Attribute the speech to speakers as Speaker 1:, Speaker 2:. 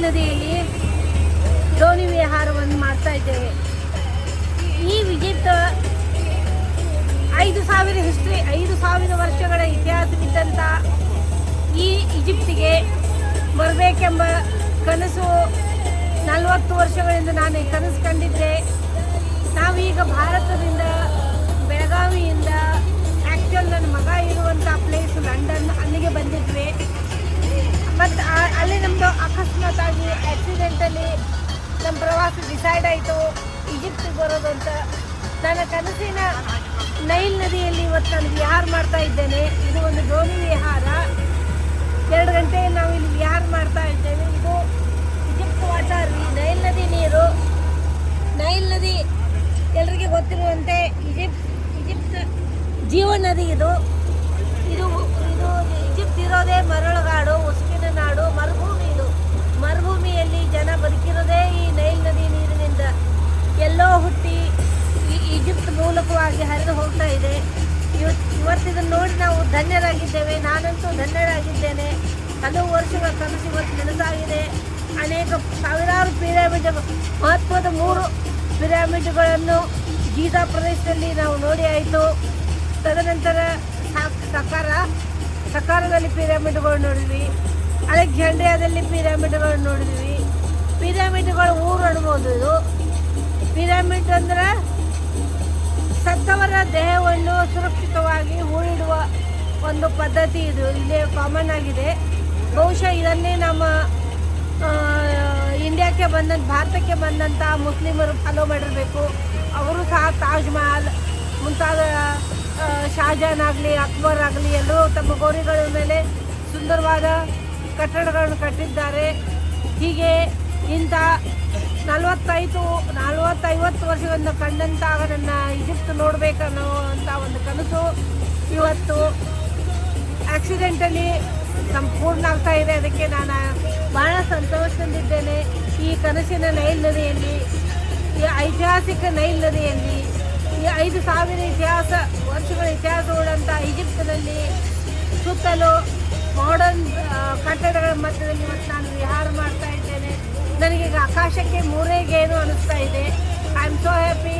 Speaker 1: ನದಿಯಲ್ಲಿ ದೋಣಿ ವಿಹಾರವನ್ನು ಮಾಡ್ತಾ ಇದ್ದೇವೆ. ಈ ವಿಜಿಟ್ 5,000 ವರ್ಷಗಳ ಇತಿಹಾಸವಿದ್ದಂಥ ಈ ಈಜಿಪ್ಟಿಗೆ ಬರಬೇಕೆಂಬ ಕನಸು 40 ವರ್ಷಗಳಿಂದ ನಾನು ಕನಸು ಕಂಡಿದ್ದೆ. ನಾವೀಗ ಭಾರತದಿಂದ ಬೆಳಗಾವಿಯಿಂದ ಆ್ಯಕ್ಚುಲ್ ನನ್ನ ಮಗ ಇರುವಂಥ ಪ್ಲೇಸು ಲಂಡನ್, ಅಲ್ಲಿಗೆ ಬಂದಿದ್ವಿ. ಮತ್ತು ಅಲ್ಲಿ ನಮ್ಮದು ಅಕಸ್ಮಾತ್ ಆಗಿ ಆ್ಯಕ್ಸಿಡೆಂಟಲ್ಲಿ ನಮ್ಮ ಪ್ರವಾಸ ಡಿಸೈಡ್ ಆಯಿತು ಈಜಿಪ್ಟಿಗೆ ಬರೋದು ಅಂತ. ನನ್ನ ಕನಸಿನ ನೈಲ್ ನದಿಯಲ್ಲಿ ಇವತ್ತು ನಾನು ವಿಹಾರ ಮಾಡ್ತಾ ಇದ್ದೇನೆ. ಇದು ಒಂದು ದೋಣಿ ವಿಹಾರ. 2 ಗಂಟೆ ನಾವು ಇಲ್ಲಿ ವಿಹಾರ ಮಾಡ್ತಾ ಇದ್ದೇವೆ. ಇದು ಈಜಿಪ್ಟ್ ವಾಟರ್, ನೈಲ್ ನದಿ ನೀರು. ನೈಲ್ ನದಿ ಎಲ್ಲರಿಗೆ ಗೊತ್ತಿರುವಂತೆ ಈಜಿಪ್ಟ್ ಜೀವ ನದಿ. ಇದು ಈಜಿಪ್ಟ್ ಇರೋದೇ ಮರಳುಗಾಡು, ಉಸುಕಿನ ನಾಡು, ಮರುಭೂಮಿ. ಇದು ಮರುಭೂಮಿಯಲ್ಲಿ ಜನ ಬದುಕಿರೋದೇ ಈ ನೈಲ್ ನದಿ ನೀರಿನಿಂದ. ಎಲ್ಲೋ ಹುಟ್ಟಿ ಈ ಈಜಿಪ್ಟ್ ಮೂಲಕವಾಗಿ ಹರಿದು ಹೋಗ್ತಾ ಇದೆ. ಇವತ್ತಿದನ್ನು ನೋಡಿ ನಾವು ಧನ್ಯರಾಗಿದ್ದೇವೆ. ನಾನಂತೂ ಧನ್ಯರಾಗಿದ್ದೇನೆ. ಹಲವು ವರ್ಷಗಳ ಕನಸು ಇವತ್ತು ನನಸಾಗಿದೆ. ಅನೇಕ ಸಾವಿರಾರು ಪಿರಮಿಡ್, ಮಹತ್ವದ 3 ಪಿರಮಿಡ್ಗಳನ್ನು ಗೀಜಾ ಪ್ರದೇಶದಲ್ಲಿ ನಾವು ನೋಡಿ ಆಯಿತು. ತದನಂತರ ಸಕಾರದಲ್ಲಿ ಪಿರಮಿಡ್ಗಳು ನೋಡಿದ್ವಿ. ಅಲೆಕ್ಸಾಂಡ್ರಿಯಾದಲ್ಲಿ ಪಿರಮಿಡ್ಗಳು ನೋಡಿದ್ವಿ. ಪಿರಮಿಡ್ಗಳು 3 ಅನ್ಬೋದು. ಇದು ಪಿರಮಿಡ್ ಅಂದರೆ ಸತ್ತವರ ದೇಹವನ್ನು ಸುರಕ್ಷಿತವಾಗಿ ಹೂಳಿಡುವ ಒಂದು ಪದ್ಧತಿ. ಇದು ಇಲ್ಲಿ ಕಾಮನ್ ಆಗಿದೆ. ಬಹುಶಃ ಇದನ್ನೇ ನಮ್ಮ ಭಾರತಕ್ಕೆ ಬಂದಂಥ ಮುಸ್ಲಿಮರು ಫಾಲೋ ಮಾಡಿರಬೇಕು. ಅವರು ಸಹ ತಾಜ್ ಮಹಲ್ ಮುಂತಾದ ಶಾಜಹಾನ್ ಆಗಲಿ, ಅಕ್ಬರ್ ಆಗಲಿ, ಎಲ್ಲರೂ ತಮ್ಮ ಗೋರಿಗಳ ಮೇಲೆ ಸುಂದರವಾದ ಕಟ್ಟಡಗಳನ್ನು ಕಟ್ಟಿದ್ದಾರೆ. ಹೀಗೆ ಇಂಥ 40-50 ವರ್ಷಗಳಿಂದ ಕಂಡಂತಹ ನನ್ನ ಈಜಿಪ್ಟ್ ನೋಡಬೇಕನ್ನುವಂಥ ಒಂದು ಕನಸು ಇವತ್ತು ಆಕ್ಸಿಡೆಂಟಲ್ಲಿ ಸಂಪೂರ್ಣ ಆಗ್ತಾ ಇದೆ. ಅದಕ್ಕೆ ನಾನು ಬಹಳ ಸಂತೋಷದಿಂದಿದ್ದೇನೆ. ಈ ಕನಸಿನ ನೈಲ್ ನದಿಯಲ್ಲಿ, ಈ ಐತಿಹಾಸಿಕ ನೈಲ್ ನದಿಯಲ್ಲಿ, ಈ 5,000 ವರ್ಷಗಳ ಇತಿಹಾಸವುಳ್ಳಂಥ ಈಜಿಪ್ಟಿನಲ್ಲಿ ಸುತ್ತಲೂ ಮಾಡರ್ನ್ ಕಟ್ಟಡಗಳ ಮಧ್ಯದಲ್ಲಿ ಇವತ್ತು ನಾನು ವಿಹಾರ ಮಾಡ್ತಾ ಇದ್ದೇನೆ. ನನಗೀಗ ಆಕಾಶಕ್ಕೆ 3 ಗೇಣು ಅನ್ನಿಸ್ತಾ ಇದೆ. I am so happy.